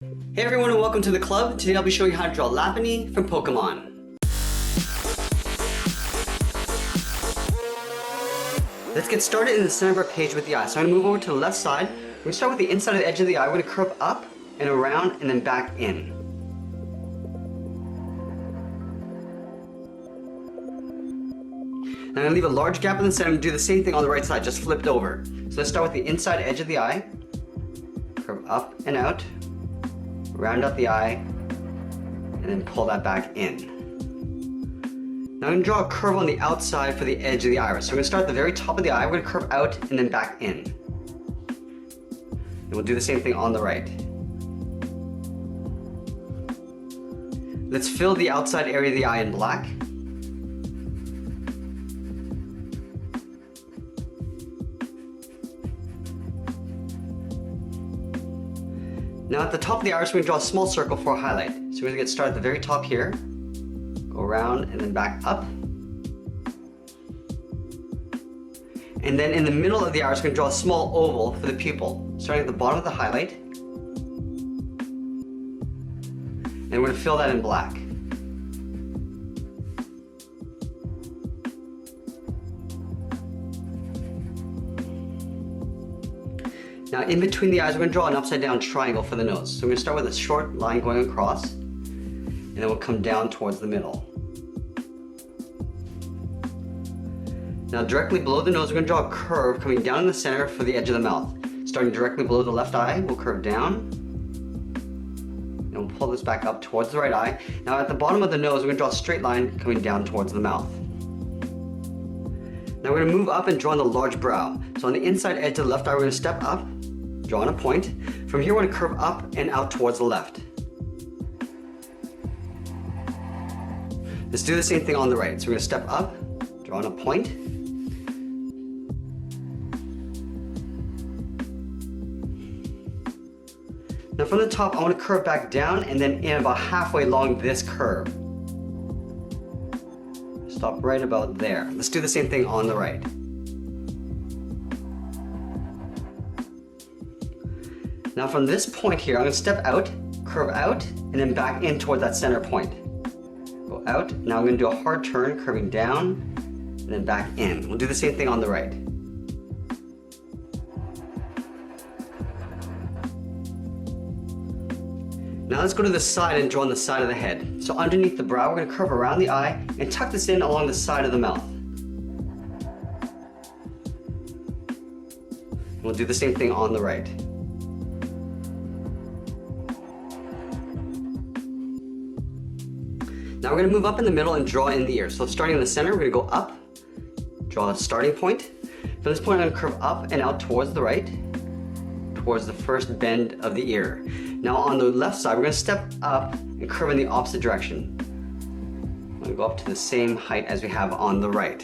Hey everyone and welcome to the club. Today I'll be showing you how to draw Lopunny from Pokemon. Let's get started in the center of our page with the eye. So I'm going to move over to the left side. We're going to start with the inside of the edge of the eye. We're going to curve up and around and then back in. Now I'm going to leave a large gap in the center and do the same thing on the right side, just flipped over. So let's start with the inside edge of the eye. Curve up and out. Round out the eye, and then pull that back in. Now I'm going to draw a curve on the outside for the edge of the iris. So we're going to start at the very top of the eye, we're going to curve out and then back in. And we'll do the same thing on the right. Let's fill the outside area of the eye in black. Now at the top of the iris, we're going to draw a small circle for a highlight. So we're going to get started at the very top here, go around and then back up. And then in the middle of the iris, we're going to draw a small oval for the pupil, starting at the bottom of the highlight. And we're going to fill that in black. Now in between the eyes, we're going to draw an upside down triangle for the nose. So we're going to start with a short line going across, and then we'll come down towards the middle. Now directly below the nose, we're going to draw a curve coming down in the center for the edge of the mouth. Starting directly below the left eye, we'll curve down, and we'll pull this back up towards the right eye. Now at the bottom of the nose, we're going to draw a straight line coming down towards the mouth. Now we're going to move up and draw in the large brow. So on the inside edge of the left eye, we're going to step up, draw on a point. From here, we're going to curve up and out towards the left. Let's do the same thing on the right. So we're going to step up, draw on a point. Now from the top, I want to curve back down and then in about halfway along this curve. Stop right about there. Let's do the same thing on the right. Now from this point here, I'm going to step out, curve out, and then back in toward that center point. Go out. Now I'm going to do a hard turn, curving down, and then back in. We'll do the same thing on the right. Now let's go to the side and draw on the side of the head. So underneath the brow, we're going to curve around the eye and tuck this in along the side of the mouth. We'll do the same thing on the right. Now we're going to move up in the middle and draw in the ear. So starting in the center, we're going to go up, draw a starting point. From this point, I'm going to curve up and out towards the right, towards the first bend of the ear. Now on the left side, we're going to step up and curve in the opposite direction. I'm going to go up to the same height as we have on the right.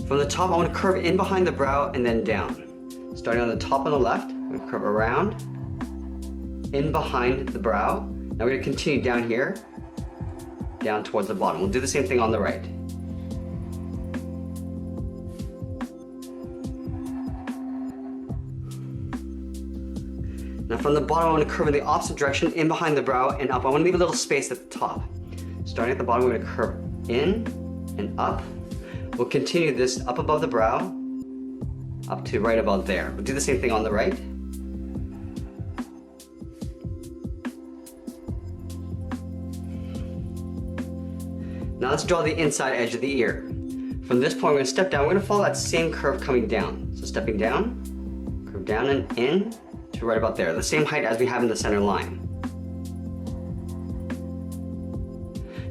From the top, I want to curve in behind the brow and then down. Starting on the top on the left, I'm going to curve around, in behind the brow. Now we're going to continue down here, down towards the bottom. We'll do the same thing on the right. Now from the bottom, I want to curve in the opposite direction, in behind the brow and up. I want to leave a little space at the top. Starting at the bottom, we're going to curve in and up. We'll continue this up above the brow, up to right about there. We'll do the same thing on the right. Now let's draw the inside edge of the ear. From this point, we're going to step down. We're going to follow that same curve coming down. So stepping down, curve down and in to right about there. The same height as we have in the center line.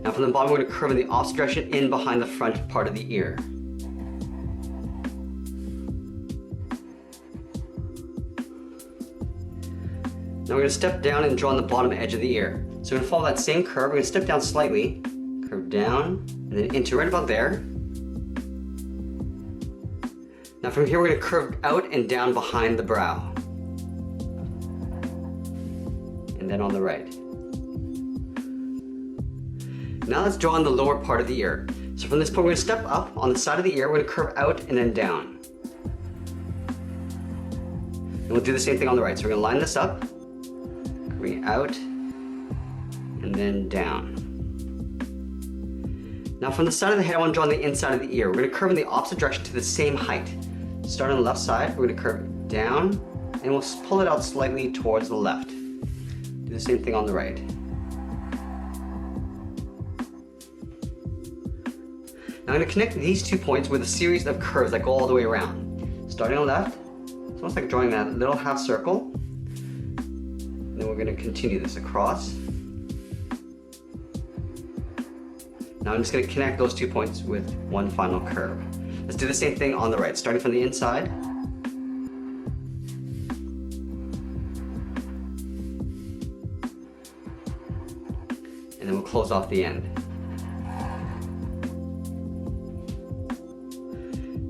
Now from the bottom, we're going to curve in the opposite direction in behind the front part of the ear. Now we're going to step down and draw on the bottom edge of the ear. So we're going to follow that same curve. We're going to step down slightly, curve down, and then into right about there. Now from here, we're going to curve out and down behind the brow. And then on the right. Now let's draw on the lower part of the ear. So from this point, we're going to step up on the side of the ear, we're going to curve out and then down. And we'll do the same thing on the right. So we're going to line this up, bring it out, and then down. Now from the side of the head, I want to draw on the inside of the ear. We're going to curve in the opposite direction to the same height. Start on the left side, we're going to curve down, and we'll pull it out slightly towards the left. Do the same thing on the right. Now I'm going to connect these 2 points with a series of curves that go all the way around. Starting on the left, it's almost like drawing that little half circle. And then we're going to continue this across. Now I'm just going to connect those 2 points with one final curve. Let's do the same thing on the right, starting from the inside. And then we'll close off the end.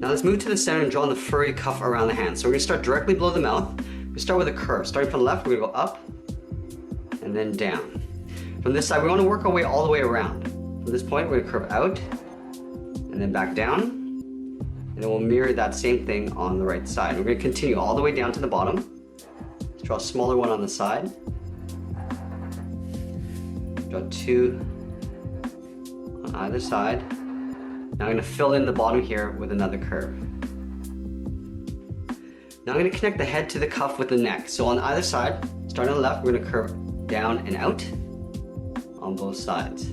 Now let's move to the center and draw on the furry cuff around the hand. So we're going to start directly below the mouth. We start with a curve. Starting from the left, we're going to go up and then down. From this side, we want to work our way all the way around. From this point, we're going to curve out and then back down. And then we'll mirror that same thing on the right side. We're going to continue all the way down to the bottom. Let's draw a smaller one on the side. Draw 2 on either side. Now I'm going to fill in the bottom here with another curve. Now I'm going to connect the head to the cuff with the neck. So on either side, starting on the left, we're going to curve down and out on both sides.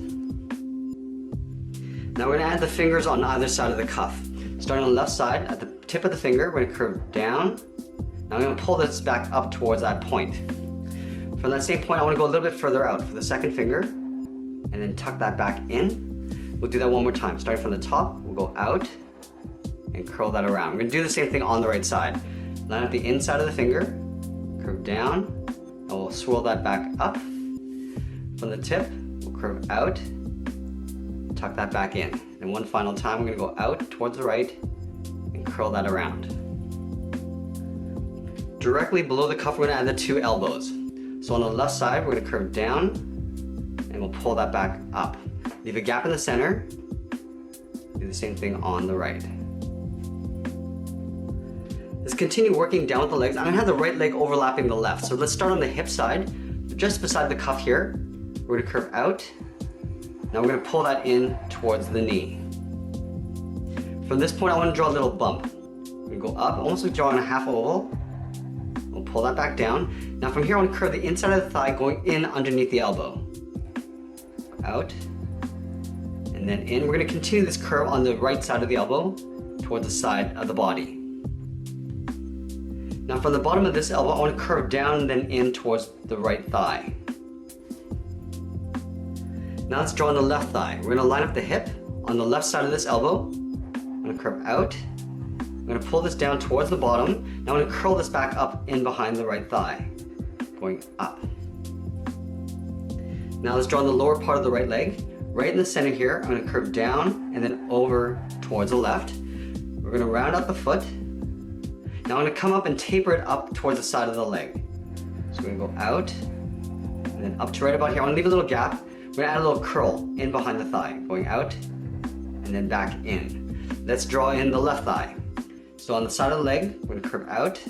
Now we're going to add the fingers on either side of the cuff. Starting on the left side, at the tip of the finger, we're going to curve down. Now I'm going to pull this back up towards that point. From that same point, I want to go a little bit further out for the second finger, and then tuck that back in. We'll do that one more time. Starting from the top, we'll go out and curl that around. We're going to do the same thing on the right side. Line up the inside of the finger, curve down, and we'll swirl that back up. From the tip, we'll curve out, tuck that back in. And one final time, we're going to go out towards the right and curl that around. Directly below the cuff, we're going to add the 2 elbows. So on the left side, we're going to curve down and we'll pull that back up. Leave a gap in the center. Do the same thing on the right. Let's continue working down with the legs. I'm going to have the right leg overlapping the left. So let's start on the hip side. Just beside the cuff here, we're going to curve out. Now we're going to pull that in towards the knee. From this point, I want to draw a little bump. We're going to go up, almost like drawing a half oval. We'll pull that back down. Now from here, I want to curve the inside of the thigh going in underneath the elbow. Out, and then in. We're going to continue this curve on the right side of the elbow towards the side of the body. Now from the bottom of this elbow, I want to curve down and then in towards the right thigh. Now let's draw on the left thigh. We're going to line up the hip on the left side of this elbow. I'm going to curve out. I'm going to pull this down towards the bottom. Now I'm going to curl this back up in behind the right thigh, going up. Now let's draw on the lower part of the right leg. Right in the center here, I'm going to curve down and then over towards the left. We're going to round out the foot. Now I'm going to come up and taper it up towards the side of the leg. So we're going to go out and then up to right about here. I want to leave a little gap. We're going to add a little curl in behind the thigh, going out and then back in. Let's draw in the left thigh. So on the side of the leg, we're going to curve out,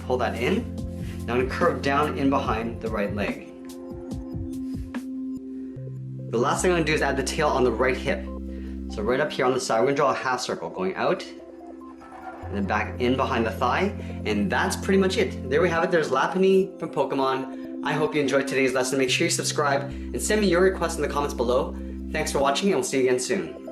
pull that in. Now I'm going to curve down in behind the right leg. The last thing I'm going to do is add the tail on the right hip. So right up here on the side, we're going to draw a half circle, going out and then back in behind the thigh. And that's pretty much it. There we have it. There's Lopunny from Pokemon. I hope you enjoyed today's lesson. Make sure you subscribe and send me your requests in the comments below. Thanks for watching, and we'll see you again soon.